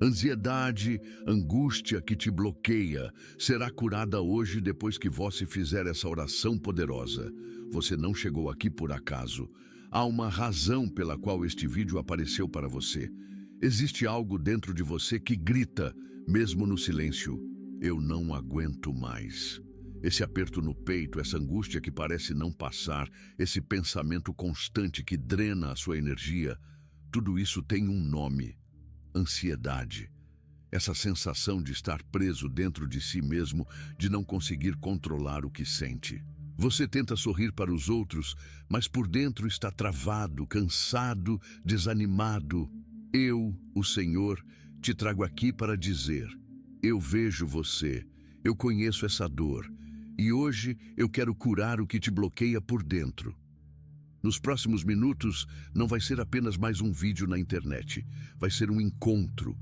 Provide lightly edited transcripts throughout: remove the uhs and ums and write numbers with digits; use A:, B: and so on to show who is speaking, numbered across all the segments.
A: Ansiedade, angústia que te bloqueia, será curada hoje depois que você fizer essa oração poderosa. Você não chegou aqui por acaso. Há uma razão pela qual este vídeo apareceu para você. Existe algo dentro de você que grita, mesmo no silêncio: eu não aguento mais. Esse aperto no peito, essa angústia que parece não passar, esse pensamento constante que drena a sua energia, tudo isso tem um nome: ansiedade. Essa sensação de estar preso dentro de si mesmo, de não conseguir controlar o que sente. Você tenta sorrir para os outros, mas por dentro está travado, cansado, desanimado. Eu, o Senhor, te trago aqui para dizer: eu vejo você, eu conheço essa dor, e hoje eu quero curar o que te bloqueia por dentro. Nos próximos minutos, não vai ser apenas mais um vídeo na internet. Vai ser um encontro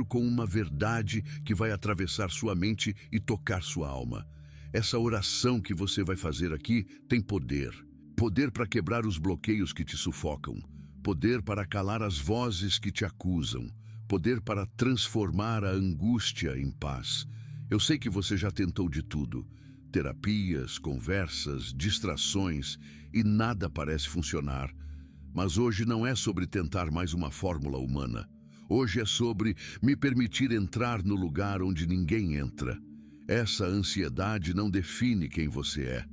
A: com uma verdade que vai atravessar sua mente e tocar sua alma. Essa oração que você vai fazer aqui tem poder. Poder para quebrar os bloqueios que te sufocam. Poder para calar as vozes que te acusam. Poder para transformar a angústia em paz. Eu sei que você já tentou de tudo. Terapias, conversas, distrações, e nada parece funcionar. Mas hoje não é sobre tentar mais uma fórmula humana. Hoje é sobre me permitir entrar no lugar onde ninguém entra. Essa ansiedade não define quem você é.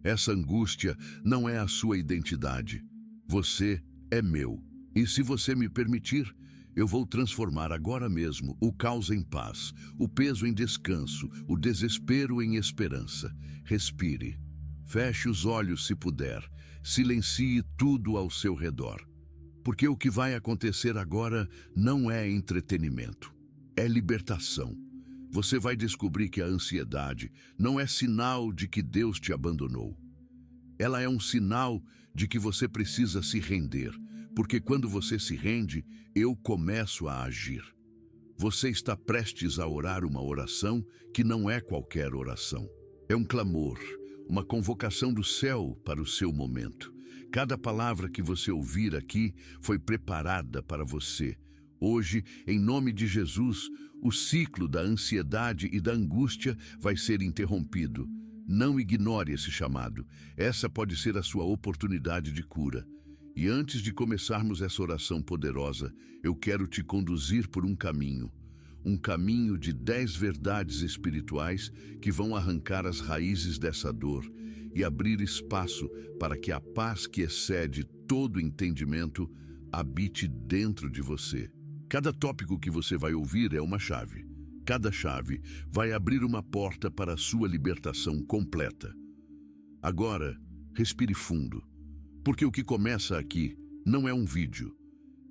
A: Essa angústia não é a sua identidade. Você é meu. E se você me permitir, eu vou transformar agora mesmo o caos em paz, o peso em descanso, o desespero em esperança. Respire. Feche os olhos se puder. Silencie tudo ao seu redor. Porque o que vai acontecer agora não é entretenimento. É libertação. Você vai descobrir que a ansiedade não é sinal de que Deus te abandonou. Ela é um sinal de que você precisa se render, porque quando você se rende, eu começo a agir. Você está prestes a orar uma oração que não é qualquer oração. É um clamor, uma convocação do céu para o seu momento. Cada palavra que você ouvir aqui foi preparada para você. Hoje, em nome de Jesus, o ciclo da ansiedade e da angústia vai ser interrompido. Não ignore esse chamado. Essa pode ser a sua oportunidade de cura. E antes de começarmos essa oração poderosa, eu quero te conduzir por um caminho de 10 verdades espirituais que vão arrancar as raízes dessa dor e abrir espaço para que a paz que excede todo entendimento habite dentro de você. Cada tópico que você vai ouvir é uma chave. Cada chave vai abrir uma porta para a sua libertação completa. Agora, respire fundo, porque o que começa aqui não é um vídeo,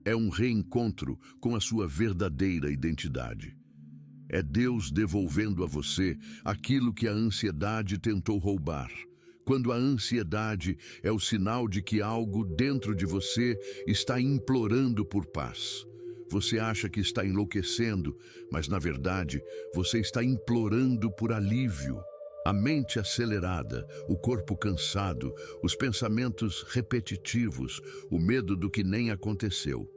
A: é um reencontro com a sua verdadeira identidade. É Deus devolvendo a você aquilo que a ansiedade tentou roubar. Quando a ansiedade é o sinal de que algo dentro de você está implorando por paz. Você acha que está enlouquecendo, mas na verdade você está implorando por alívio. A mente acelerada, o corpo cansado, os pensamentos repetitivos, o medo do que nem aconteceu.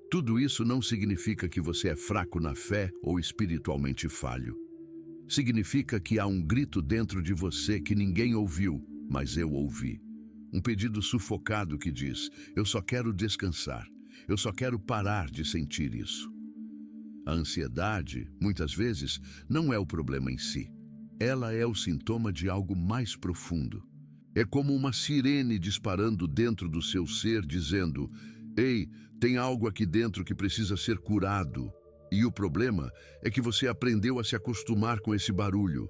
A: Tudo isso não significa que você é fraco na fé ou espiritualmente falho. Significa que há um grito dentro de você que ninguém ouviu, mas eu ouvi. Um pedido sufocado que diz: eu só quero descansar. Eu só quero parar de sentir isso. A ansiedade, muitas vezes, não é o problema em si. Ela é o sintoma de algo mais profundo. É como uma sirene disparando dentro do seu ser, dizendo: ei, tem algo aqui dentro que precisa ser curado. E o problema é que você aprendeu a se acostumar com esse barulho.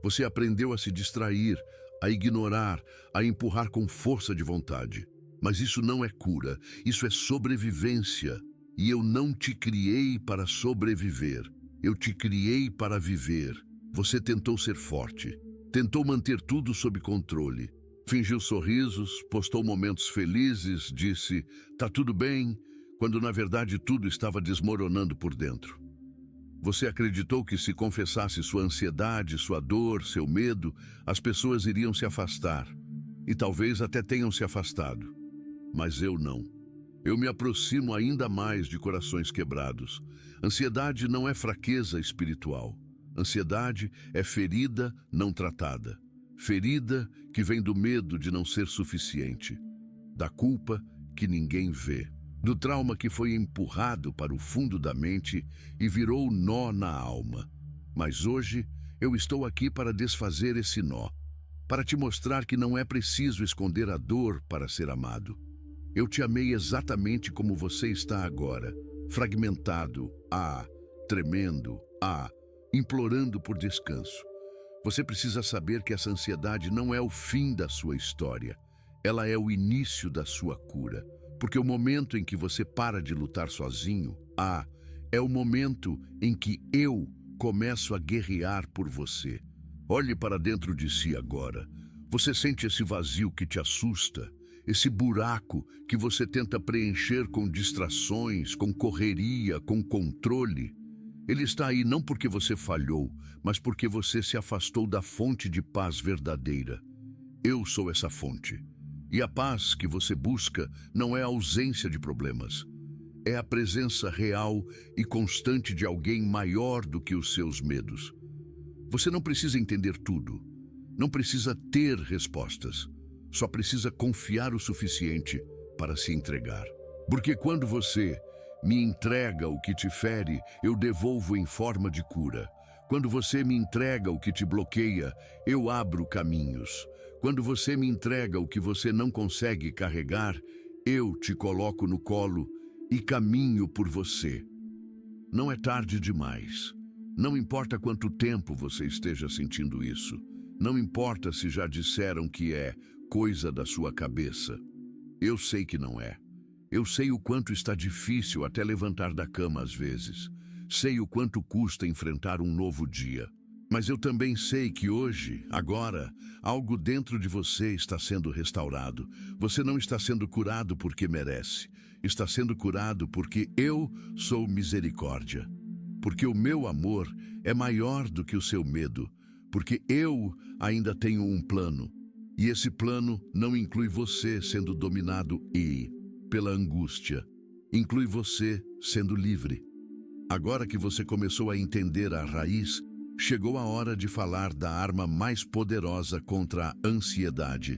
A: Você aprendeu a se distrair, a ignorar, a empurrar com força de vontade. Mas isso não é cura, isso é sobrevivência. E eu não te criei para sobreviver. Eu te criei para viver. Você tentou ser forte, tentou manter tudo sob controle. Fingiu sorrisos, postou momentos felizes, disse: tá tudo bem, quando na verdade tudo estava desmoronando por dentro. Você acreditou que se confessasse sua ansiedade, sua dor, seu medo, as pessoas iriam se afastar. E talvez até tenham se afastado. Mas eu não. Eu me aproximo ainda mais de corações quebrados. Ansiedade não é fraqueza espiritual. Ansiedade é ferida não tratada. Ferida que vem do medo de não ser suficiente, da culpa que ninguém vê, do trauma que foi empurrado para o fundo da mente e virou nó na alma. Mas hoje eu estou aqui para desfazer esse nó, para te mostrar que não é preciso esconder a dor para ser amado. Eu te amei exatamente como você está agora, fragmentado, tremendo, implorando por descanso. Você precisa saber que essa ansiedade não é o fim da sua história. Ela é o início da sua cura. Porque o momento em que você para de lutar sozinho, é o momento em que eu começo a guerrear por você. Olhe para dentro de si agora. Você sente esse vazio que te assusta? Esse buraco que você tenta preencher com distrações, com correria, com controle? Ele está aí não porque você falhou, mas porque você se afastou da fonte de paz verdadeira. Eu sou essa fonte. E a paz que você busca não é a ausência de problemas. É a presença real e constante de alguém maior do que os seus medos. Você não precisa entender tudo. Não precisa ter respostas. Só precisa confiar o suficiente para se entregar. Porque quando você me entrega o que te fere, eu devolvo em forma de cura. Quando você me entrega o que te bloqueia, eu abro caminhos. Quando você me entrega o que você não consegue carregar, eu te coloco no colo e caminho por você. Não é tarde demais. Não importa quanto tempo você esteja sentindo isso. Não importa se já disseram que é coisa da sua cabeça. Eu sei que não é. Eu sei o quanto está difícil até levantar da cama às vezes. Sei o quanto custa enfrentar um novo dia. Mas eu também sei que hoje, agora, algo dentro de você está sendo restaurado. Você não está sendo curado porque merece. Está sendo curado porque eu sou misericórdia. Porque o meu amor é maior do que o seu medo. Porque eu ainda tenho um plano. E esse plano não inclui você sendo dominado pela angústia. Inclui você sendo livre. Agora que você começou a entender a raiz, chegou a hora de falar da arma mais poderosa contra a ansiedade.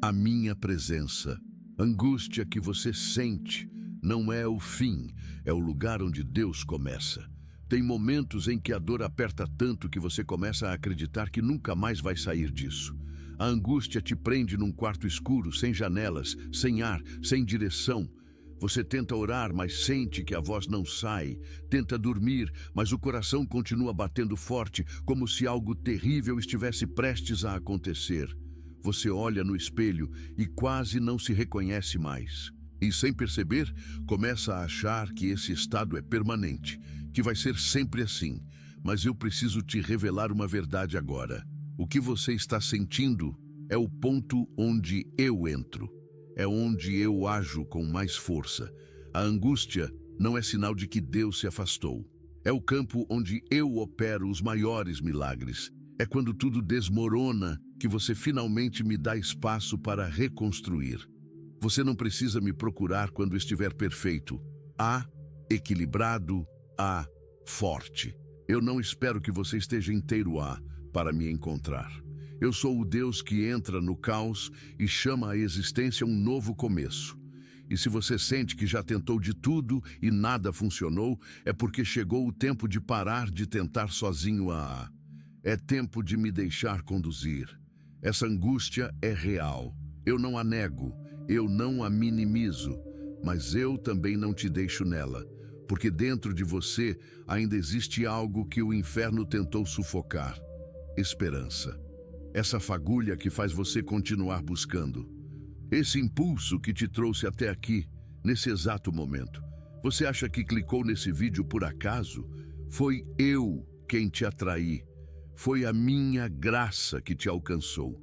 A: A minha presença. Angústia que você sente não é o fim, é o lugar onde Deus começa. Tem momentos em que a dor aperta tanto que você começa a acreditar que nunca mais vai sair disso. A angústia te prende num quarto escuro, sem janelas, sem ar, sem direção. Você tenta orar, mas sente que a voz não sai. Tenta dormir, mas o coração continua batendo forte, como se algo terrível estivesse prestes a acontecer. Você olha no espelho e quase não se reconhece mais. E sem perceber, começa a achar que esse estado é permanente, que vai ser sempre assim. Mas eu preciso te revelar uma verdade agora. O que você está sentindo é o ponto onde eu entro. É onde eu ajo com mais força. A angústia não é sinal de que Deus se afastou. É o campo onde eu opero os maiores milagres. É quando tudo desmorona que você finalmente me dá espaço para reconstruir. Você não precisa me procurar quando estiver perfeito. Equilibrado, forte. Eu não espero que você esteja inteiro para me encontrar. Eu sou o Deus que entra no caos e chama à existência um novo começo. E se você sente que já tentou de tudo e nada funcionou, é porque chegou o tempo de parar de tentar sozinho. É tempo de me deixar conduzir. Essa angústia é real. Eu não a nego, eu não a minimizo, mas eu também não te deixo nela, porque dentro de você ainda existe algo que o inferno tentou sufocar: esperança. Essa fagulha que faz você continuar buscando. Esse impulso que te trouxe até aqui, nesse exato momento. Você acha que clicou nesse vídeo por acaso? Foi eu quem te atraí. Foi a minha graça que te alcançou.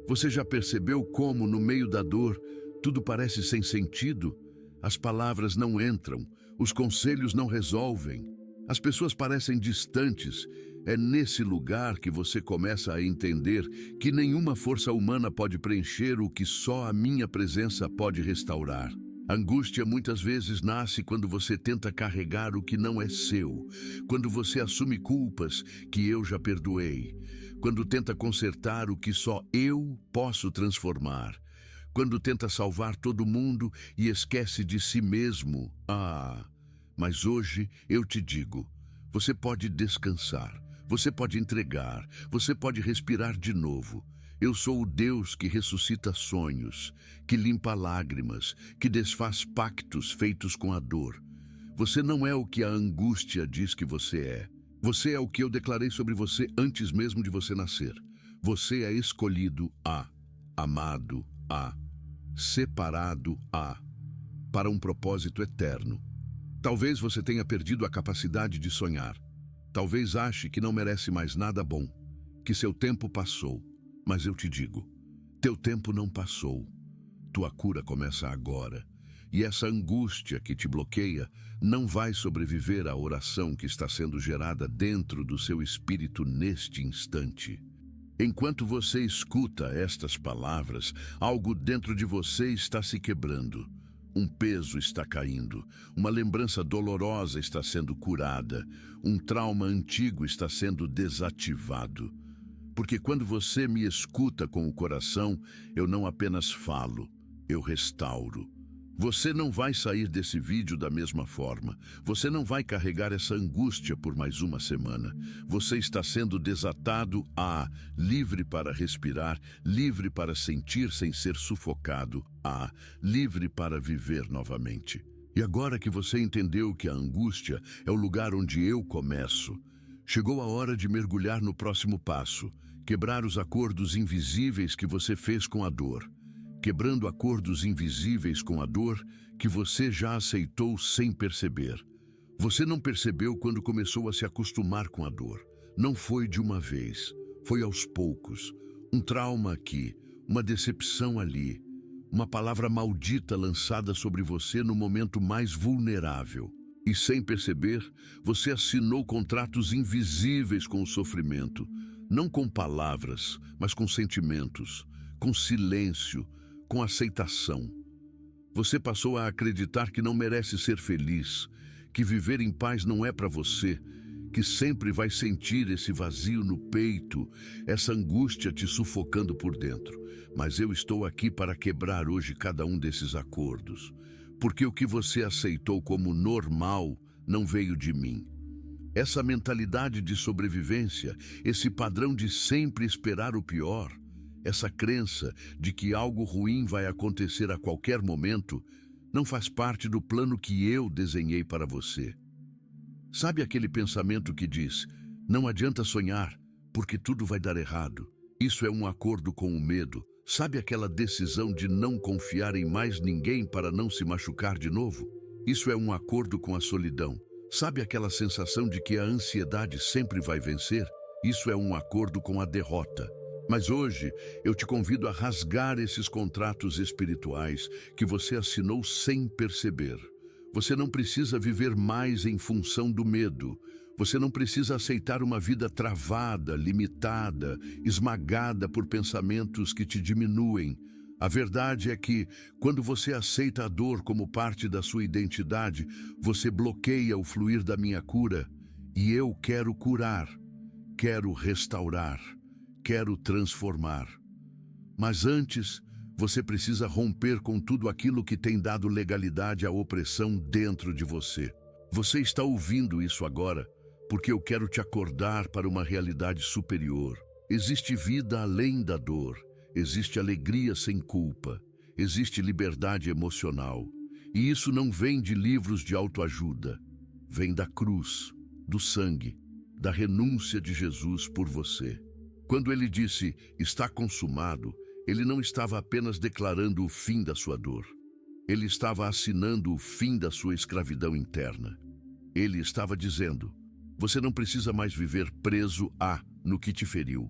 A: Você já percebeu como, no meio da dor, tudo parece sem sentido? As palavras não entram, os conselhos não resolvem. As pessoas parecem distantes. É nesse lugar que você começa a entender que nenhuma força humana pode preencher o que só a minha presença pode restaurar. A angústia muitas vezes nasce quando você tenta carregar o que não é seu, quando você assume culpas que eu já perdoei, quando tenta consertar o que só eu posso transformar, quando tenta salvar todo mundo e esquece de si mesmo. Mas hoje eu te digo, você pode descansar, você pode entregar, você pode respirar de novo. Eu sou o Deus que ressuscita sonhos, que limpa lágrimas, que desfaz pactos feitos com a dor. Você não é o que a angústia diz que você é. Você é o que eu declarei sobre você antes mesmo de você nascer. Você é escolhido amado separado para um propósito eterno. Talvez você tenha perdido a capacidade de sonhar. Talvez ache que não merece mais nada bom, que seu tempo passou. Mas eu te digo, teu tempo não passou. Tua cura começa agora. E essa angústia que te bloqueia não vai sobreviver à oração que está sendo gerada dentro do seu espírito neste instante. Enquanto você escuta estas palavras, algo dentro de você está se quebrando. Um peso está caindo, uma lembrança dolorosa está sendo curada, um trauma antigo está sendo desativado. Porque quando você me escuta com o coração, eu não apenas falo, eu restauro. Você não vai sair desse vídeo da mesma forma. Você não vai carregar essa angústia por mais uma semana. Você está sendo desatado livre para respirar, livre para sentir sem ser sufocado, livre para viver novamente. E agora que você entendeu que a angústia é o lugar onde eu começo, chegou a hora de mergulhar no próximo passo, quebrar os acordos invisíveis que você fez com a dor. Quebrando acordos invisíveis com a dor que você já aceitou sem perceber. Você não percebeu quando começou a se acostumar com a dor. Não foi de uma vez, foi aos poucos. Um trauma aqui, uma decepção ali, uma palavra maldita lançada sobre você no momento mais vulnerável. E sem perceber, você assinou contratos invisíveis com o sofrimento, não com palavras, mas com sentimentos, com silêncio, com aceitação. Você passou a acreditar que não merece ser feliz, que viver em paz não é para você, que sempre vai sentir esse vazio no peito, essa angústia te sufocando por dentro. Mas eu estou aqui para quebrar hoje cada um desses acordos, porque o que você aceitou como normal não veio de mim. Essa mentalidade de sobrevivência, esse padrão de sempre esperar o pior, essa crença de que algo ruim vai acontecer a qualquer momento, não faz parte do plano que eu desenhei para você. Sabe aquele pensamento que diz, não adianta sonhar, porque tudo vai dar errado? Isso é um acordo com o medo. Sabe aquela decisão de não confiar em mais ninguém para não se machucar de novo? Isso é um acordo com a solidão. Sabe aquela sensação de que a ansiedade sempre vai vencer? Isso é um acordo com a derrota. Mas hoje eu te convido a rasgar esses contratos espirituais que você assinou sem perceber. Você não precisa viver mais em função do medo. Você não precisa aceitar uma vida travada, limitada, esmagada por pensamentos que te diminuem. A verdade é que, quando você aceita a dor como parte da sua identidade, você bloqueia o fluir da minha cura. E eu quero curar, quero restaurar, quero transformar. Mas antes, você precisa romper com tudo aquilo que tem dado legalidade à opressão dentro de você. Você está ouvindo isso agora, porque eu quero te acordar para uma realidade superior. Existe vida além da dor, existe alegria sem culpa, existe liberdade emocional. E isso não vem de livros de autoajuda, vem da cruz, do sangue, da renúncia de Jesus por você. Quando ele disse, está consumado, ele não estava apenas declarando o fim da sua dor. Ele estava assinando o fim da sua escravidão interna. Ele estava dizendo, você não precisa mais viver preso no que te feriu.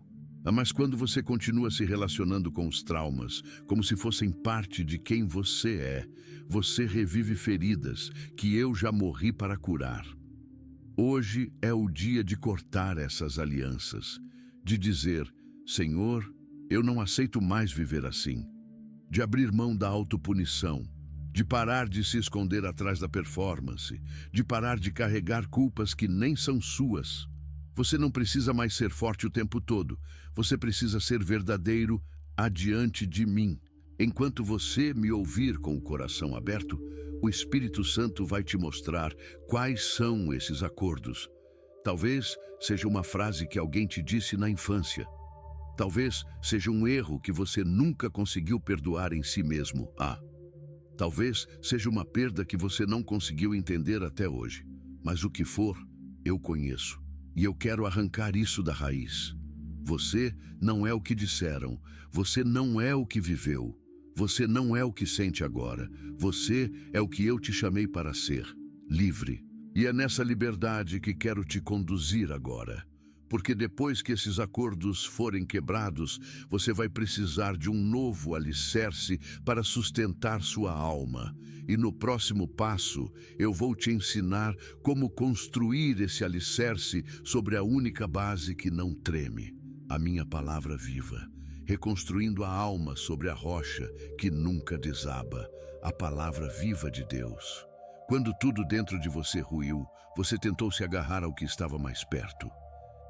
A: Mas quando você continua se relacionando com os traumas, como se fossem parte de quem você é, você revive feridas que eu já morri para curar. Hoje é o dia de cortar essas alianças, de dizer, Senhor, eu não aceito mais viver assim, de abrir mão da autopunição, de parar de se esconder atrás da performance, de parar de carregar culpas que nem são suas. Você não precisa mais ser forte o tempo todo. Você precisa ser verdadeiro adiante de mim. Enquanto você me ouvir com o coração aberto, o Espírito Santo vai te mostrar quais são esses acordos. Talvez seja uma frase que alguém te disse na infância. Talvez seja um erro que você nunca conseguiu perdoar em si mesmo. Talvez seja uma perda que você não conseguiu entender até hoje. Mas o que for, eu conheço. E eu quero arrancar isso da raiz. Você não é o que disseram. Você não é o que viveu. Você não é o que sente agora. Você é o que eu te chamei para ser. Livre. E é nessa liberdade que quero te conduzir agora. Porque depois que esses acordos forem quebrados, você vai precisar de um novo alicerce para sustentar sua alma. E no próximo passo, eu vou te ensinar como construir esse alicerce sobre a única base que não treme, a minha palavra viva, reconstruindo a alma sobre a rocha que nunca desaba, a palavra viva de Deus. Quando tudo dentro de você ruiu, você tentou se agarrar ao que estava mais perto.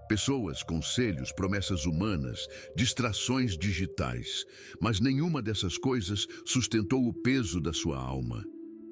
A: Pessoas, conselhos, promessas humanas, distrações digitais, mas nenhuma dessas coisas sustentou o peso da sua alma.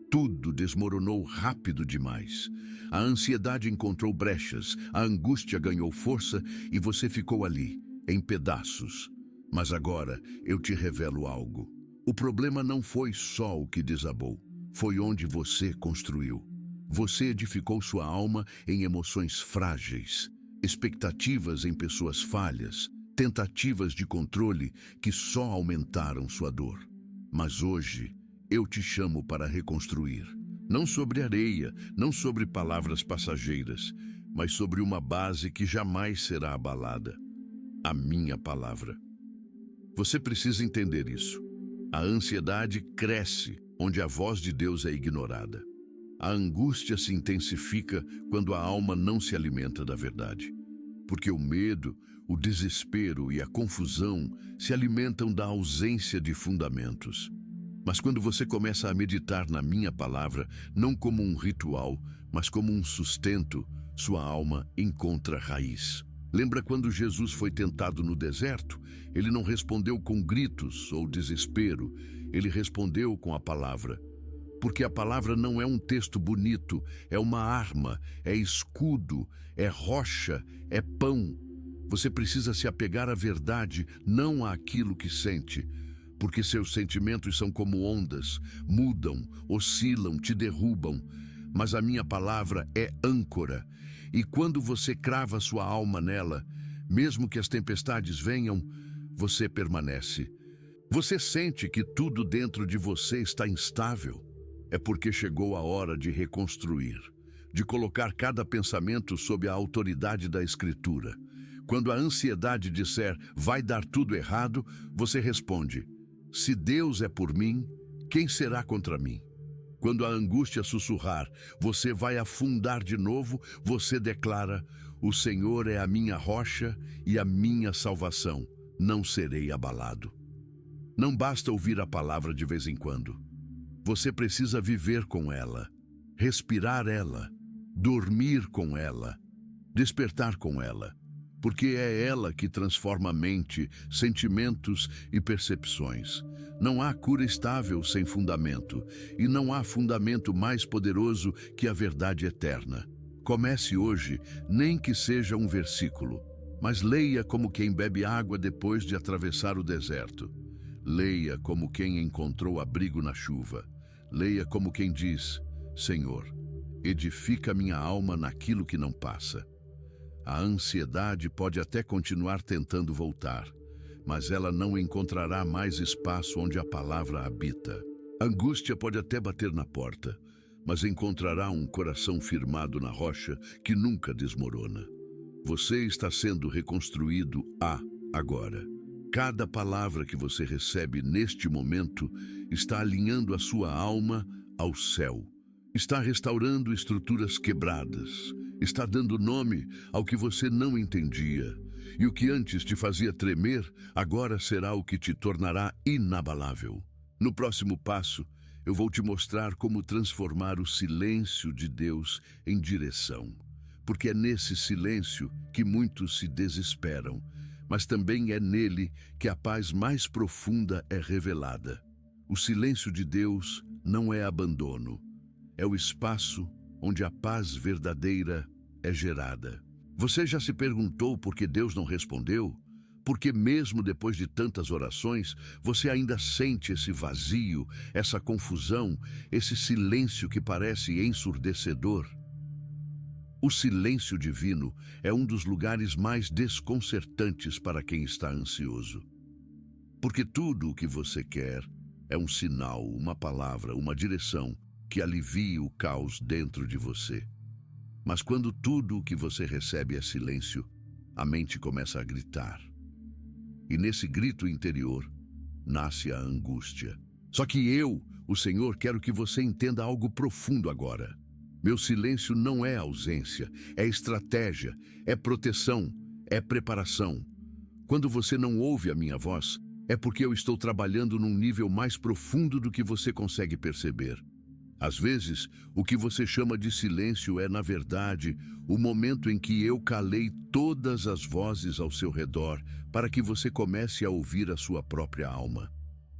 A: Tudo desmoronou rápido demais. A ansiedade encontrou brechas, a angústia ganhou força e você ficou ali, em pedaços. Mas agora eu te revelo algo. O problema não foi só o que desabou, foi onde você construiu. Você edificou sua alma em emoções frágeis, expectativas em pessoas falhas, tentativas de controle que só aumentaram sua dor. Mas hoje, eu te chamo para reconstruir. Não sobre areia, não sobre palavras passageiras, mas sobre uma base que jamais será abalada. A minha palavra. Você precisa entender isso. A ansiedade cresce onde a voz de Deus é ignorada. A angústia se intensifica quando a alma não se alimenta da verdade. Porque o medo, o desespero e a confusão se alimentam da ausência de fundamentos. Mas quando você começa a meditar na minha palavra, não como um ritual, mas como um sustento, sua alma encontra raiz. Lembra quando Jesus foi tentado no deserto? Ele não respondeu com gritos ou desespero, ele respondeu com a palavra. Porque a palavra não é um texto bonito, é uma arma, é escudo, é rocha, é pão. Você precisa se apegar à verdade, não àquilo que sente. Porque seus sentimentos são como ondas, mudam, oscilam, te derrubam. Mas a minha palavra é âncora. E quando você crava sua alma nela, mesmo que as tempestades venham, você permanece. Você sente que tudo dentro de você está instável. É porque chegou a hora de reconstruir, de colocar cada pensamento sob a autoridade da Escritura. Quando a ansiedade disser, vai dar tudo errado, você responde, se Deus é por mim, quem será contra mim? Quando a angústia sussurrar, você vai afundar de novo, você declara, o Senhor é a minha rocha e a minha salvação, não serei abalado. Não basta ouvir a palavra de vez em quando. Você precisa viver com ela, respirar ela, dormir com ela, despertar com ela, porque é ela que transforma a mente, sentimentos e percepções. Não há cura estável sem fundamento, e não há fundamento mais poderoso que a verdade eterna. Comece hoje, nem que seja um versículo, mas leia como quem bebe água depois de atravessar o deserto. Leia como quem encontrou abrigo na chuva. Leia como quem diz, Senhor, edifica minha alma naquilo que não passa. A ansiedade pode até continuar tentando voltar, mas ela não encontrará mais espaço onde a palavra habita. A angústia pode até bater na porta, mas encontrará um coração firmado na rocha que nunca desmorona. Você está sendo reconstruído agora. Cada palavra que você recebe neste momento está alinhando a sua alma ao céu. Está restaurando estruturas quebradas. Está dando nome ao que você não entendia. E o que antes te fazia tremer, agora será o que te tornará inabalável. No próximo passo, eu vou te mostrar como transformar o silêncio de Deus em direção. Porque é nesse silêncio que muitos se desesperam, mas também é nele que a paz mais profunda é revelada. O silêncio de Deus não é abandono, é o espaço onde a paz verdadeira é gerada. Você já se perguntou por que Deus não respondeu? Porque mesmo depois de tantas orações, você ainda sente esse vazio, essa confusão, esse silêncio que parece ensurdecedor? O silêncio divino é um dos lugares mais desconcertantes para quem está ansioso. Porque tudo o que você quer é um sinal, uma palavra, uma direção que alivie o caos dentro de você. Mas quando tudo o que você recebe é silêncio, a mente começa a gritar. E nesse grito interior, nasce a angústia. Só que eu, o Senhor, quero que você entenda algo profundo agora. Meu silêncio não é ausência, é estratégia, é proteção, é preparação. Quando você não ouve a minha voz, é porque eu estou trabalhando num nível mais profundo do que você consegue perceber. Às vezes, o que você chama de silêncio é, na verdade, o momento em que eu calei todas as vozes ao seu redor para que você comece a ouvir a sua própria alma.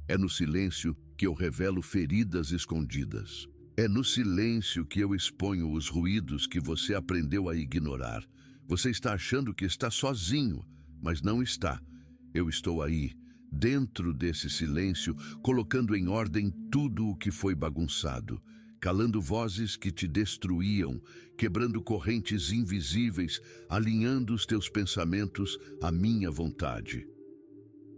A: É no silêncio que eu revelo feridas escondidas. É no silêncio que eu exponho os ruídos que você aprendeu a ignorar. Você está achando que está sozinho, mas não está. Eu estou aí, dentro desse silêncio, colocando em ordem tudo o que foi bagunçado, calando vozes que te destruíam, quebrando correntes invisíveis, alinhando os teus pensamentos à minha vontade.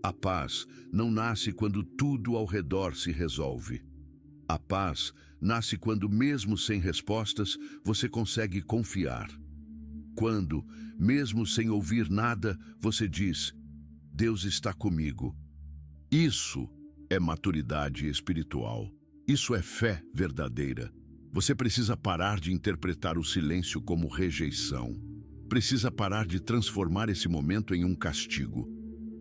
A: A paz não nasce quando tudo ao redor se resolve. A paz nasce quando, mesmo sem respostas, você consegue confiar. Quando, mesmo sem ouvir nada, você diz: Deus está comigo. Isso é maturidade espiritual. Isso é fé verdadeira. Você precisa parar de interpretar o silêncio como rejeição. Precisa parar de transformar esse momento em um castigo.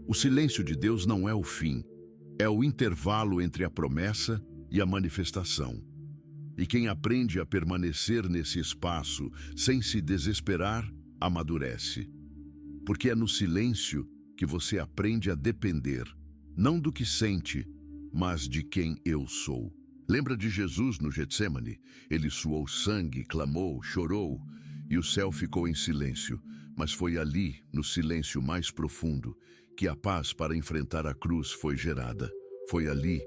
A: O silêncio de Deus não é o fim. É o intervalo entre a promessa e a manifestação. E quem aprende a permanecer nesse espaço sem se desesperar, amadurece. Porque é no silêncio que você aprende a depender, não do que sente, mas de quem eu sou. Lembra de Jesus no Getsêmani? Ele suou sangue, clamou, chorou, e o céu ficou em silêncio. Mas foi ali, no silêncio mais profundo, que a paz para enfrentar a cruz foi gerada. Foi ali,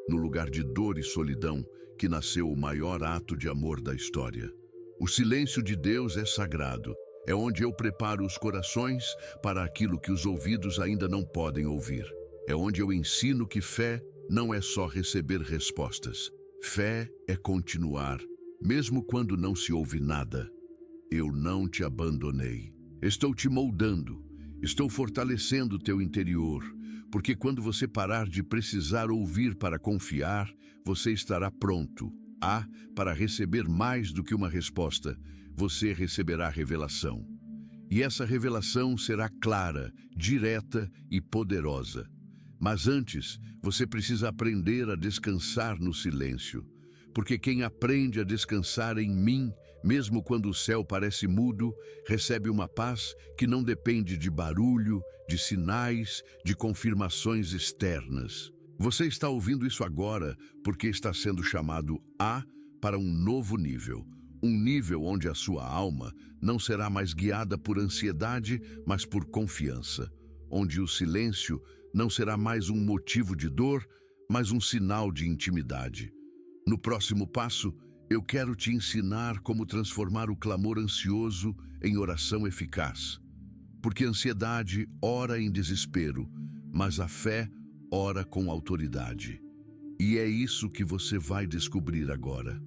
A: no lugar de dor e solidão, que nasceu o maior ato de amor da história. O silêncio de Deus é sagrado. É onde eu preparo os corações para aquilo que os ouvidos ainda não podem ouvir. É onde eu ensino que fé não é só receber respostas. Fé é continuar, mesmo quando não se ouve nada. Eu não te abandonei. Estou te moldando. Estou fortalecendo teu interior, porque quando você parar de precisar ouvir para confiar, você estará pronto. Para receber mais do que uma resposta, você receberá revelação. E essa revelação será clara, direta e poderosa. Mas antes, você precisa aprender a descansar no silêncio. Porque quem aprende a descansar em mim, mesmo quando o céu parece mudo, recebe uma paz que não depende de barulho, de sinais, de confirmações externas. Você está ouvindo isso agora porque está sendo chamado para um novo nível. Um nível onde a sua alma não será mais guiada por ansiedade, mas por confiança. Onde o silêncio não será mais um motivo de dor, mas um sinal de intimidade. No próximo passo, eu quero te ensinar como transformar o clamor ansioso em oração eficaz. Porque a ansiedade ora em desespero, mas a fé ora com autoridade. E é isso que você vai descobrir agora.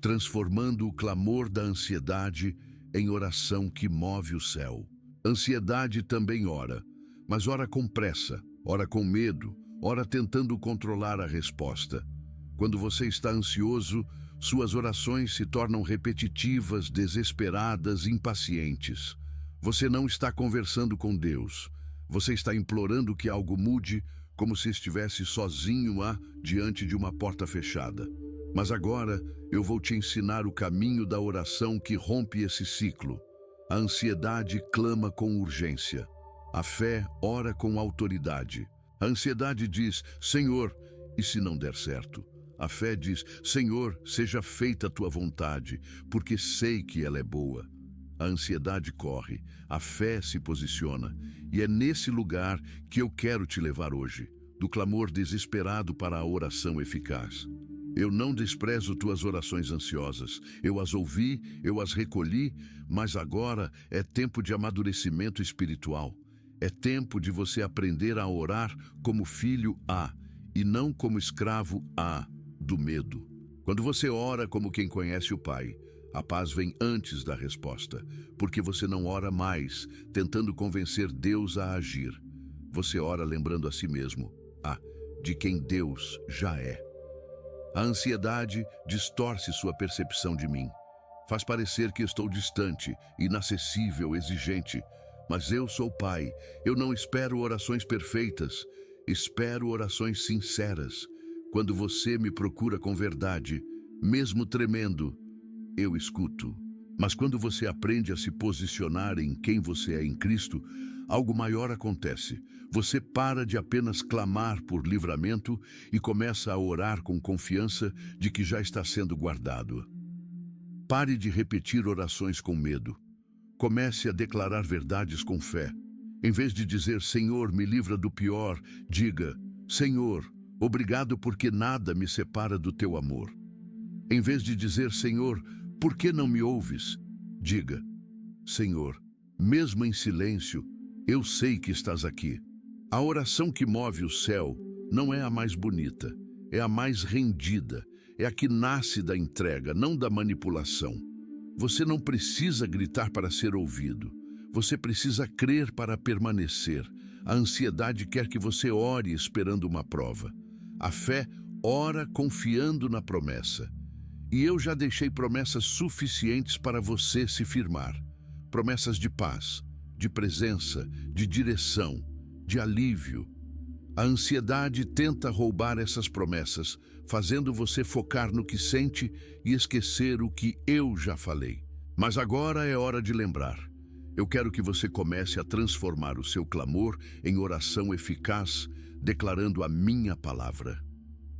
A: Transformando o clamor da ansiedade em oração que move o céu. Ansiedade também ora, mas ora com pressa, ora com medo, ora tentando controlar a resposta. Quando você está ansioso, suas orações se tornam repetitivas, desesperadas, impacientes. Você não está conversando com Deus. Você está implorando que algo mude, como se estivesse sozinho diante de uma porta fechada. Mas agora eu vou te ensinar o caminho da oração que rompe esse ciclo. A ansiedade clama com urgência. A fé ora com autoridade. A ansiedade diz, Senhor, e se não der certo? A fé diz, Senhor, seja feita a tua vontade, porque sei que ela é boa. A ansiedade corre, a fé se posiciona, e é nesse lugar que eu quero te levar hoje, do clamor desesperado para a oração eficaz. Eu não desprezo tuas orações ansiosas. Eu as ouvi, eu as recolhi, mas agora é tempo de amadurecimento espiritual. É tempo de você aprender a orar como filho A e não como escravo A do medo. Quando você ora como quem conhece o Pai, a paz vem antes da resposta, porque você não ora mais tentando convencer Deus a agir. Você ora lembrando a si mesmo, de quem Deus já é. A ansiedade distorce sua percepção de mim. Faz parecer que estou distante, inacessível, exigente. Mas eu sou Pai. Eu não espero orações perfeitas. Espero orações sinceras. Quando você me procura com verdade, mesmo tremendo, eu escuto. Mas quando você aprende a se posicionar em quem você é em Cristo, algo maior acontece. Você para de apenas clamar por livramento e começa a orar com confiança de que já está sendo guardado. Pare de repetir orações com medo. Comece a declarar verdades com fé. Em vez de dizer, Senhor, me livra do pior, diga, Senhor, obrigado porque nada me separa do teu amor. Em vez de dizer, Senhor, por que não me ouves? Diga, Senhor, mesmo em silêncio, eu sei que estás aqui. A oração que move o céu não é a mais bonita, é a mais rendida, é a que nasce da entrega, não da manipulação. Você não precisa gritar para ser ouvido, você precisa crer para permanecer. A ansiedade quer que você ore esperando uma prova. A fé ora confiando na promessa. E eu já deixei promessas suficientes para você se firmar. Promessas de paz, de presença, de direção, de alívio. A ansiedade tenta roubar essas promessas, fazendo você focar no que sente e esquecer o que eu já falei. Mas agora é hora de lembrar. Eu quero que você comece a transformar o seu clamor em oração eficaz, declarando a minha palavra.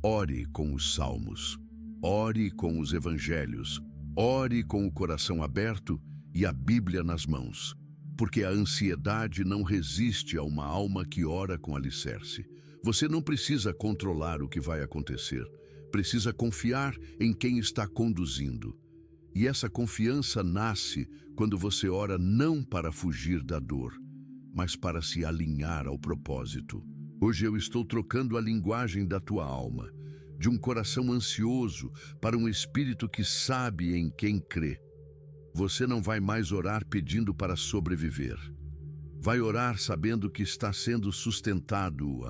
A: Ore com os salmos. Ore com os evangelhos, ore com o coração aberto e a Bíblia nas mãos, porque a ansiedade não resiste a uma alma que ora com alicerce. Você não precisa controlar o que vai acontecer, precisa confiar em quem está conduzindo. E essa confiança nasce quando você ora não para fugir da dor, mas para se alinhar ao propósito. Hoje eu estou trocando a linguagem da tua alma, de um coração ansioso para um espírito que sabe em quem crê. Você não vai mais orar pedindo para sobreviver. Vai orar sabendo que está sendo sustentado.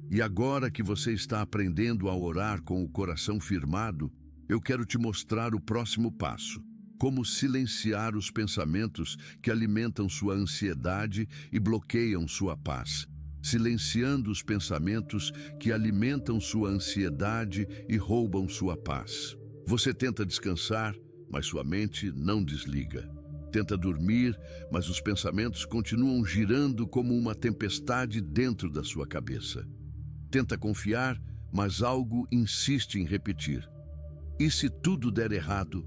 A: E agora que você está aprendendo a orar com o coração firmado, eu quero te mostrar o próximo passo. Como silenciar os pensamentos que alimentam sua ansiedade e bloqueiam sua paz. Silenciando os pensamentos que alimentam sua ansiedade e roubam sua paz. Você tenta descansar, mas sua mente não desliga. Tenta dormir, mas os pensamentos continuam girando como uma tempestade dentro da sua cabeça. Tenta confiar, mas algo insiste em repetir. E se tudo der errado?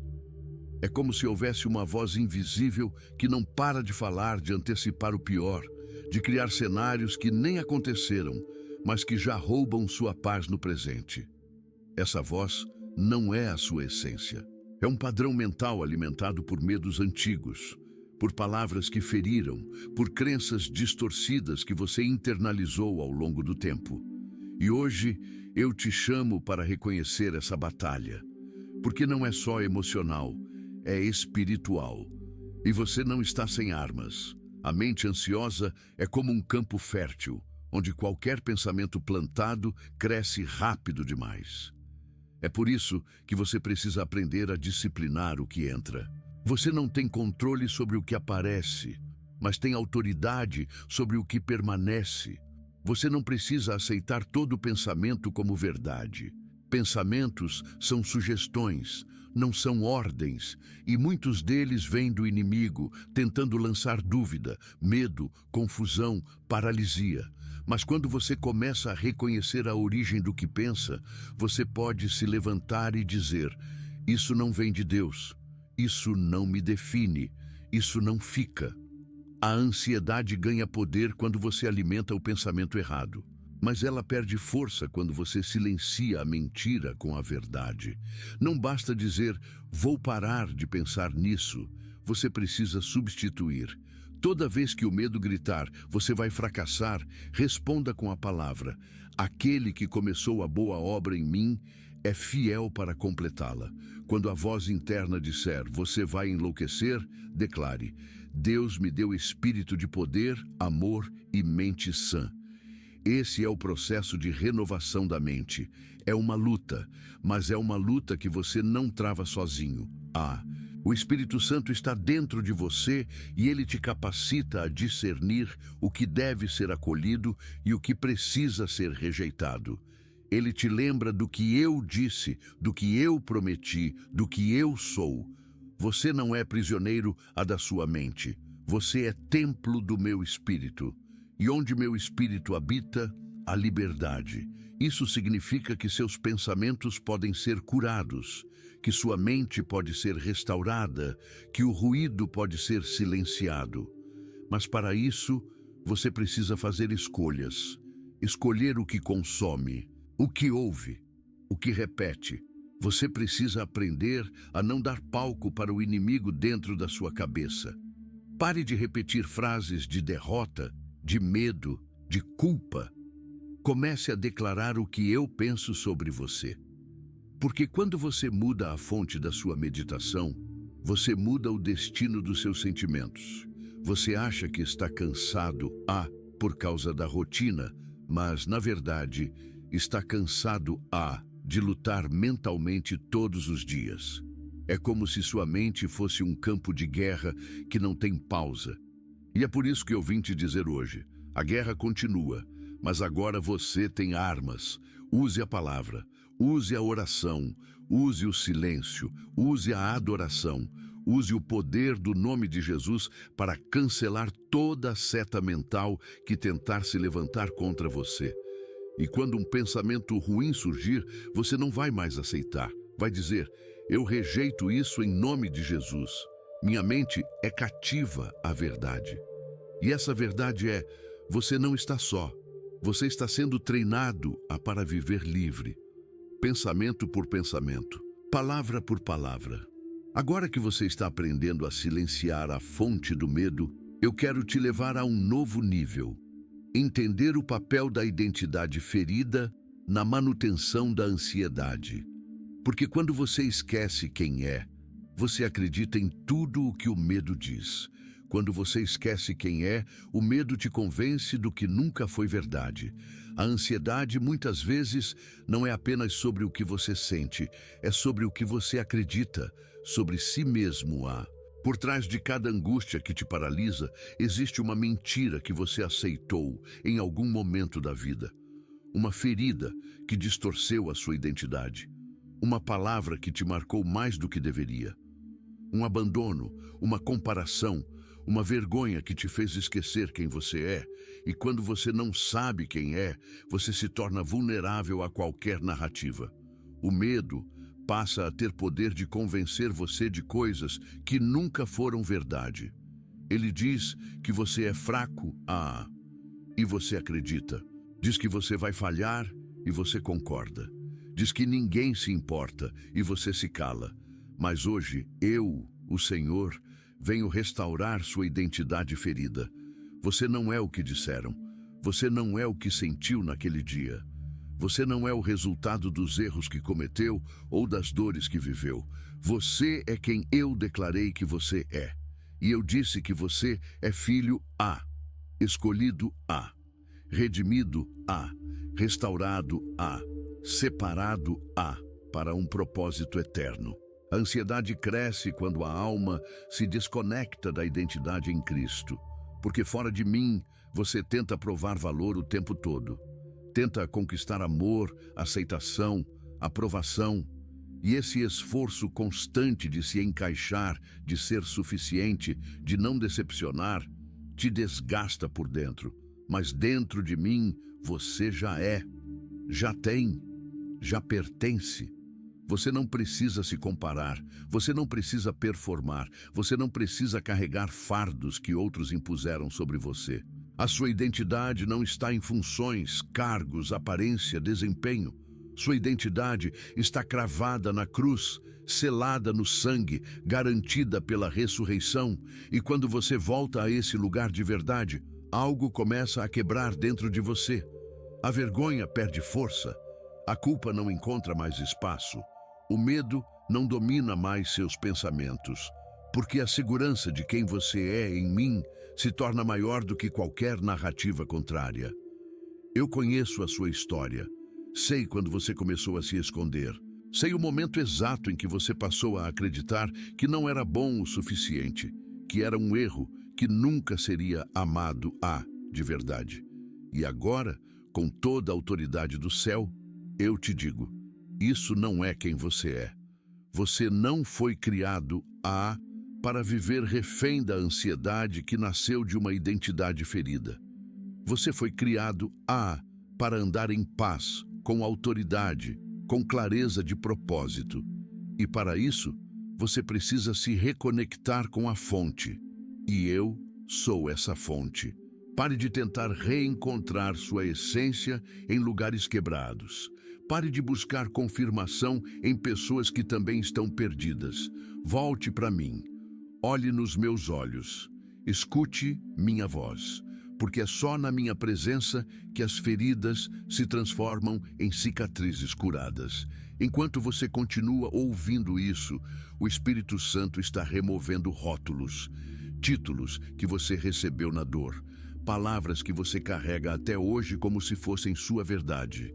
A: É como se houvesse uma voz invisível que não para de falar, de antecipar o pior, de criar cenários que nem aconteceram, mas que já roubam sua paz no presente. Essa voz não é a sua essência. É um padrão mental alimentado por medos antigos, por palavras que feriram, por crenças distorcidas que você internalizou ao longo do tempo. E hoje eu te chamo para reconhecer essa batalha, porque não é só emocional, é espiritual. E você não está sem armas. A mente ansiosa é como um campo fértil, onde qualquer pensamento plantado cresce rápido demais. É por isso que você precisa aprender a disciplinar o que entra. Você não tem controle sobre o que aparece, mas tem autoridade sobre o que permanece. Você não precisa aceitar todo pensamento como verdade. Pensamentos são sugestões, não são ordens, e muitos deles vêm do inimigo, tentando lançar dúvida, medo, confusão, paralisia. Mas quando você começa a reconhecer a origem do que pensa, você pode se levantar e dizer: isso não vem de Deus, isso não me define, isso não fica. A ansiedade ganha poder quando você alimenta o pensamento errado. Mas ela perde força quando você silencia a mentira com a verdade. Não basta dizer, vou parar de pensar nisso. Você precisa substituir. Toda vez que o medo gritar, você vai fracassar, responda com a palavra: aquele que começou a boa obra em mim é fiel para completá-la. Quando a voz interna disser, você vai enlouquecer, declare: Deus me deu espírito de poder, amor e mente sã. Esse é o processo de renovação da mente. É uma luta, mas é uma luta que você não trava sozinho. O Espírito Santo está dentro de você e ele te capacita a discernir o que deve ser acolhido e o que precisa ser rejeitado. Ele te lembra do que eu disse, do que eu prometi, do que eu sou. Você não é prisioneiro da sua mente. Você é templo do meu Espírito. E onde meu espírito habita, há liberdade. Isso significa que seus pensamentos podem ser curados, que sua mente pode ser restaurada, que o ruído pode ser silenciado. Mas para isso, você precisa fazer escolhas. Escolher o que consome, o que ouve, o que repete. Você precisa aprender a não dar palco para o inimigo dentro da sua cabeça. Pare de repetir frases de derrota, de medo, de culpa. Comece a declarar o que eu penso sobre você. Porque quando você muda a fonte da sua meditação, você muda o destino dos seus sentimentos. Você acha que está cansado, por causa da rotina, mas, na verdade, está cansado, de lutar mentalmente todos os dias. É como se sua mente fosse um campo de guerra que não tem pausa. E é por isso que eu vim te dizer hoje, a guerra continua, mas agora você tem armas. Use a palavra, use a oração, use o silêncio, use a adoração, use o poder do nome de Jesus para cancelar toda a seta mental que tentar se levantar contra você. E quando um pensamento ruim surgir, você não vai mais aceitar. Vai dizer, eu rejeito isso em nome de Jesus. Minha mente é cativa à verdade. E essa verdade é, você não está só. Você está sendo treinado para viver livre. Pensamento por pensamento, palavra por palavra. Agora que você está aprendendo a silenciar a fonte do medo, eu quero te levar a um novo nível. Entender o papel da identidade ferida na manutenção da ansiedade. Porque quando você esquece quem é, você acredita em tudo o que o medo diz. Quando você esquece quem é, o medo te convence do que nunca foi verdade. A ansiedade, muitas vezes, não é apenas sobre o que você sente, é sobre o que você acredita, sobre si mesmo. Por trás de cada angústia que te paralisa, existe uma mentira que você aceitou em algum momento da vida. Uma ferida que distorceu a sua identidade. Uma palavra que te marcou mais do que deveria. Um abandono, uma comparação, uma vergonha que te fez esquecer quem você é. E quando você não sabe quem é, você se torna vulnerável a qualquer narrativa. O medo passa a ter poder de convencer você de coisas que nunca foram verdade. Ele diz que você é fraco, e você acredita. Diz que você vai falhar e você concorda. Diz que ninguém se importa e você se cala. Mas hoje, eu, o Senhor, venho restaurar sua identidade ferida. Você não é o que disseram. Você não é o que sentiu naquele dia. Você não é o resultado dos erros que cometeu ou das dores que viveu. Você é quem eu declarei que você é. E eu disse que você é filho escolhido redimido restaurado separado para um propósito eterno. A ansiedade cresce quando a alma se desconecta da identidade em Cristo. Porque fora de mim, você tenta provar valor o tempo todo. Tenta conquistar amor, aceitação, aprovação, e esse esforço constante de se encaixar, de ser suficiente, de não decepcionar, te desgasta por dentro. Mas dentro de mim você já é, já tem, já pertence. Você não precisa se comparar, você não precisa performar, você não precisa carregar fardos que outros impuseram sobre você. A sua identidade não está em funções, cargos, aparência, desempenho. Sua identidade está cravada na cruz, selada no sangue, garantida pela ressurreição. E quando você volta a esse lugar de verdade, algo começa a quebrar dentro de você. A vergonha perde força, a culpa não encontra mais espaço, o medo não domina mais seus pensamentos, porque a segurança de quem você é em mim se torna maior do que qualquer narrativa contrária. Eu conheço a sua história. Sei quando você começou a se esconder. Sei o momento exato em que você passou a acreditar que não era bom o suficiente, que era um erro, que nunca seria amado de verdade. E agora, com toda a autoridade do céu, eu te digo, isso não é quem você é. Você não foi criado para viver refém da ansiedade que nasceu de uma identidade ferida. Você foi criado para andar em paz, com autoridade, com clareza de propósito. E para isso, você precisa se reconectar com a fonte. E eu sou essa fonte. Pare de tentar reencontrar sua essência em lugares quebrados. Pare de buscar confirmação em pessoas que também estão perdidas. Volte para mim. Olhe nos meus olhos. Escute minha voz. Porque é só na minha presença que as feridas se transformam em cicatrizes curadas. Enquanto você continua ouvindo isso, o Espírito Santo está removendo rótulos, títulos que você recebeu na dor, palavras que você carrega até hoje como se fossem sua verdade,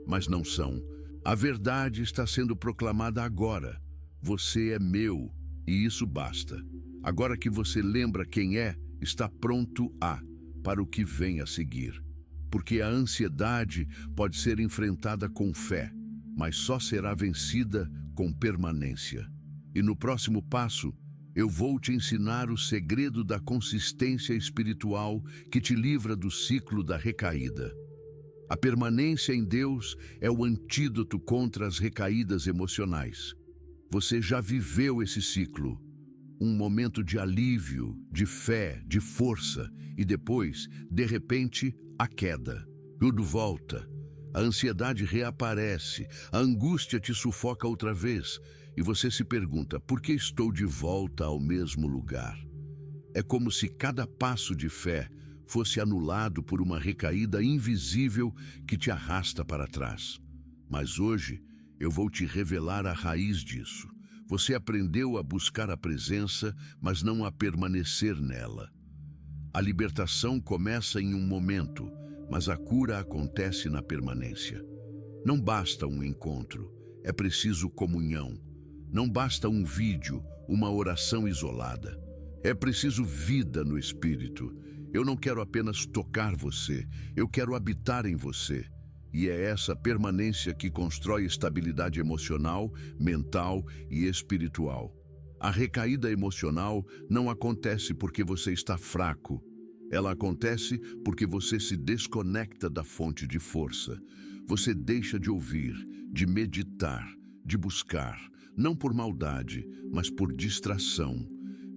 A: mas não são. A verdade está sendo proclamada agora. Você é meu, e isso basta. Agora que você lembra quem é, está pronto para o que vem a seguir. Porque a ansiedade pode ser enfrentada com fé, mas só será vencida com permanência. E no próximo passo, eu vou te ensinar o segredo da consistência espiritual que te livra do ciclo da recaída. A permanência em Deus é o antídoto contra as recaídas emocionais. Você já viveu esse ciclo. Um momento de alívio, de fé, de força, e depois, de repente, a queda. Tudo volta. A ansiedade reaparece, a angústia te sufoca outra vez, e você se pergunta, por que estou de volta ao mesmo lugar? É como se cada passo de fé fosse anulado por uma recaída invisível que te arrasta para trás. Mas hoje, eu vou te revelar a raiz disso. Você aprendeu a buscar a presença, mas não a permanecer nela. A libertação começa em um momento, mas a cura acontece na permanência. Não basta um encontro, é preciso comunhão. Não basta um vídeo, uma oração isolada. É preciso vida no Espírito. Eu não quero apenas tocar você, eu quero habitar em você. E é essa permanência que constrói estabilidade emocional, mental e espiritual. A recaída emocional não acontece porque você está fraco. Ela acontece porque você se desconecta da fonte de força. Você deixa de ouvir, de meditar, de buscar, não por maldade, mas por distração.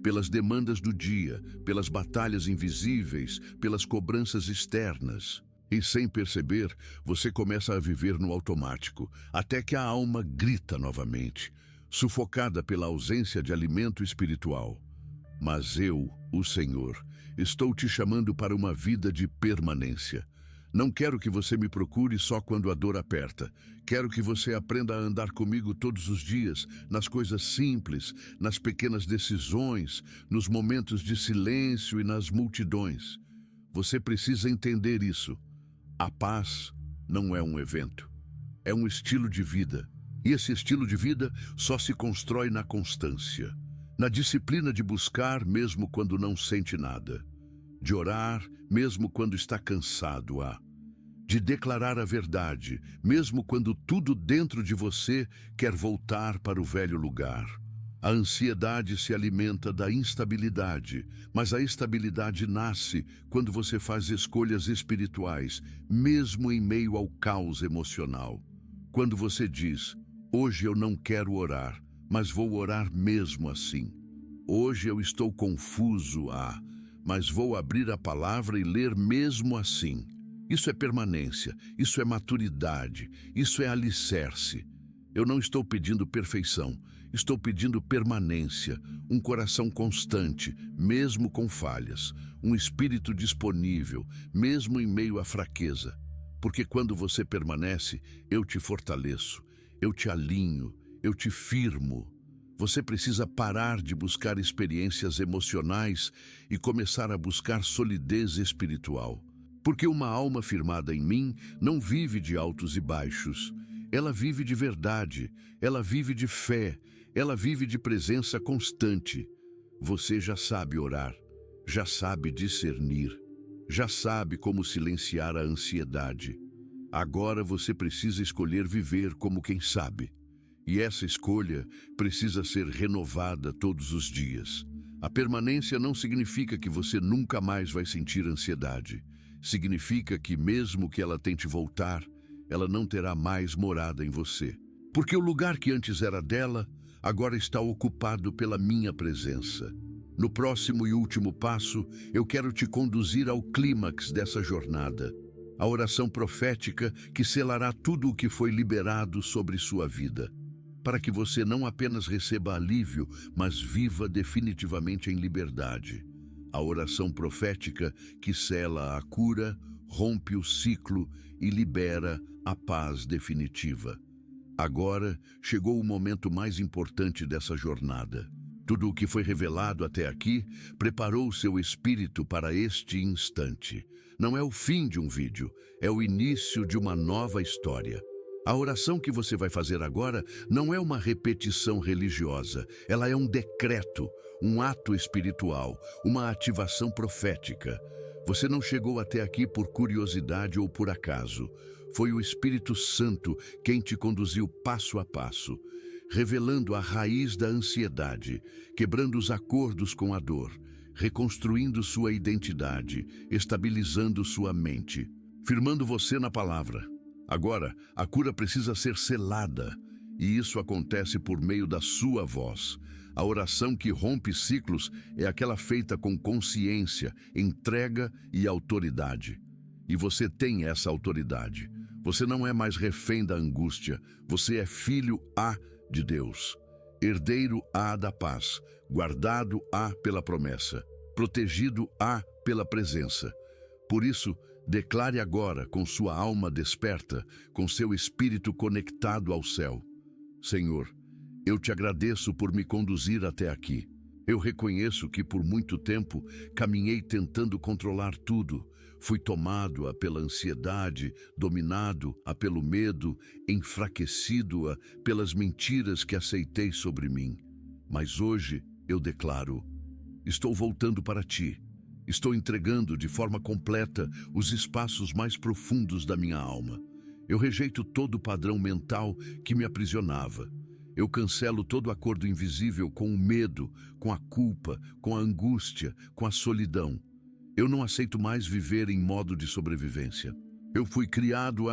A: Pelas demandas do dia, pelas batalhas invisíveis, pelas cobranças externas. E sem perceber, você começa a viver no automático, até que a alma grita novamente, sufocada pela ausência de alimento espiritual. Mas eu, o Senhor, estou te chamando para uma vida de permanência. Não quero que você me procure só quando a dor aperta. Quero que você aprenda a andar comigo todos os dias, nas coisas simples, nas pequenas decisões, nos momentos de silêncio e nas multidões. Você precisa entender isso. A paz não é um evento, é um estilo de vida. E esse estilo de vida só se constrói na constância, na disciplina de buscar mesmo quando não sente nada, de orar mesmo quando está cansado, de declarar a verdade, mesmo quando tudo dentro de você quer voltar para o velho lugar. A ansiedade se alimenta da instabilidade, mas a estabilidade nasce quando você faz escolhas espirituais, mesmo em meio ao caos emocional. Quando você diz, hoje eu não quero orar, mas vou orar mesmo assim. Hoje eu estou confuso, mas vou abrir a palavra e ler mesmo assim. Isso é permanência, isso é maturidade, isso é alicerce. Eu não estou pedindo perfeição, estou pedindo permanência, um coração constante, mesmo com falhas, um espírito disponível, mesmo em meio à fraqueza. Porque quando você permanece, eu te fortaleço, eu te alinho, eu te firmo. Você precisa parar de buscar experiências emocionais e começar a buscar solidez espiritual. Porque uma alma firmada em mim não vive de altos e baixos. Ela vive de verdade, ela vive de fé, ela vive de presença constante. Você já sabe orar, já sabe discernir, já sabe como silenciar a ansiedade. Agora você precisa escolher viver como quem sabe. E essa escolha precisa ser renovada todos os dias. A permanência não significa que você nunca mais vai sentir ansiedade. Significa que mesmo que ela tente voltar, ela não terá mais morada em você. Porque o lugar que antes era dela, agora está ocupado pela minha presença. No próximo e último passo, eu quero te conduzir ao clímax dessa jornada. A oração profética que selará tudo o que foi liberado sobre sua vida. Para que você não apenas receba alívio, mas viva definitivamente em liberdade. A oração profética que sela a cura, rompe o ciclo e libera a paz definitiva. Agora chegou o momento mais importante dessa jornada. Tudo o que foi revelado até aqui preparou seu espírito para este instante. Não é o fim de um vídeo, é o início de uma nova história. A oração que você vai fazer agora não é uma repetição religiosa, ela é um decreto, um ato espiritual, uma ativação profética. Você não chegou até aqui por curiosidade ou por acaso. Foi o Espírito Santo quem te conduziu passo a passo, revelando a raiz da ansiedade, quebrando os acordos com a dor, reconstruindo sua identidade, estabilizando sua mente, firmando você na palavra. Agora, a cura precisa ser selada, e isso acontece por meio da sua voz. A oração que rompe ciclos é aquela feita com consciência, entrega e autoridade. E você tem essa autoridade. Você não é mais refém da angústia, você é filho de Deus, herdeiro da paz, guardado pela promessa, protegido pela presença. Por isso, declare agora, com sua alma desperta, com seu espírito conectado ao céu: Senhor, eu te agradeço por me conduzir até aqui. Eu reconheço que por muito tempo caminhei tentando controlar tudo. Fui tomado pela ansiedade, dominado pelo medo, enfraquecido pelas mentiras que aceitei sobre mim. Mas hoje eu declaro: estou voltando para ti. Estou entregando de forma completa os espaços mais profundos da minha alma. Eu rejeito todo o padrão mental que me aprisionava. Eu cancelo todo acordo invisível com o medo, com a culpa, com a angústia, com a solidão. Eu não aceito mais viver em modo de sobrevivência. Eu fui criado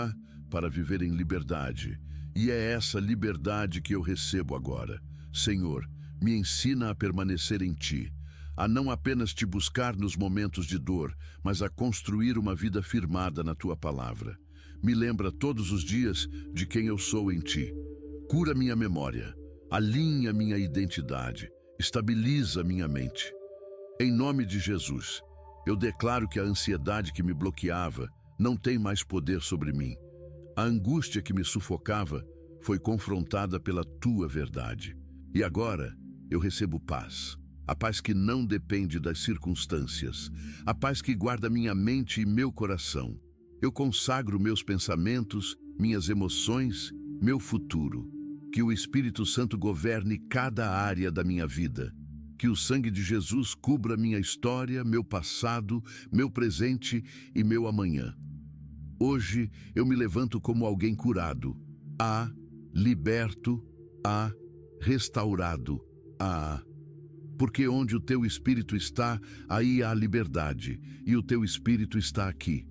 A: para viver em liberdade, e é essa liberdade que eu recebo agora. Senhor, me ensina a permanecer em ti, a não apenas te buscar nos momentos de dor, mas a construir uma vida firmada na tua palavra. Me lembra todos os dias de quem eu sou em ti. Cura minha memória, alinha minha identidade, estabiliza minha mente. Em nome de Jesus, eu declaro que a ansiedade que me bloqueava não tem mais poder sobre mim. A angústia que me sufocava foi confrontada pela tua verdade. E agora eu recebo paz. A paz que não depende das circunstâncias. A paz que guarda minha mente e meu coração. Eu consagro meus pensamentos, minhas emoções, meu futuro. Que o Espírito Santo governe cada área da minha vida. Que o sangue de Jesus cubra minha história, meu passado, meu presente e meu amanhã. Hoje eu me levanto como alguém curado, liberto, restaurado, porque onde o teu espírito está, aí há liberdade, e o teu espírito está aqui.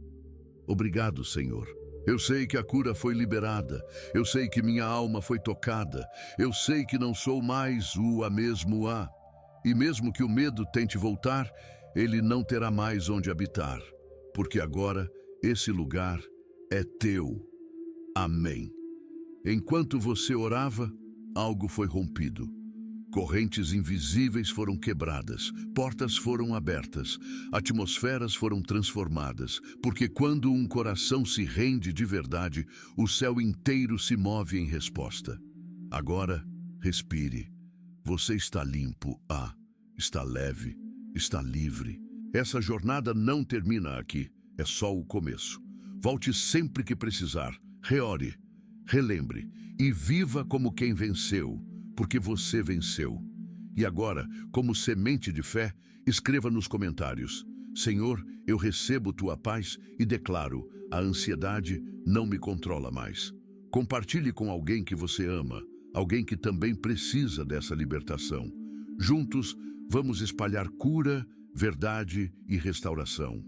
A: Obrigado, Senhor. Eu sei que a cura foi liberada, eu sei que minha alma foi tocada, eu sei que não sou mais a mesmo E mesmo que o medo tente voltar, ele não terá mais onde habitar, porque agora esse lugar é teu. Amém. Enquanto você orava, algo foi rompido. Correntes invisíveis foram quebradas, portas foram abertas, atmosferas foram transformadas, porque quando um coração se rende de verdade, o céu inteiro se move em resposta. Agora, respire. Você está limpo, está leve, está livre. Essa jornada não termina aqui, é só o começo. Volte sempre que precisar, reore, relembre e viva como quem venceu, porque você venceu. E agora, como semente de fé, escreva nos comentários: Senhor, eu recebo tua paz e declaro, a ansiedade não me controla mais. Compartilhe com alguém que você ama, alguém que também precisa dessa libertação. Juntos, vamos espalhar cura, verdade e restauração.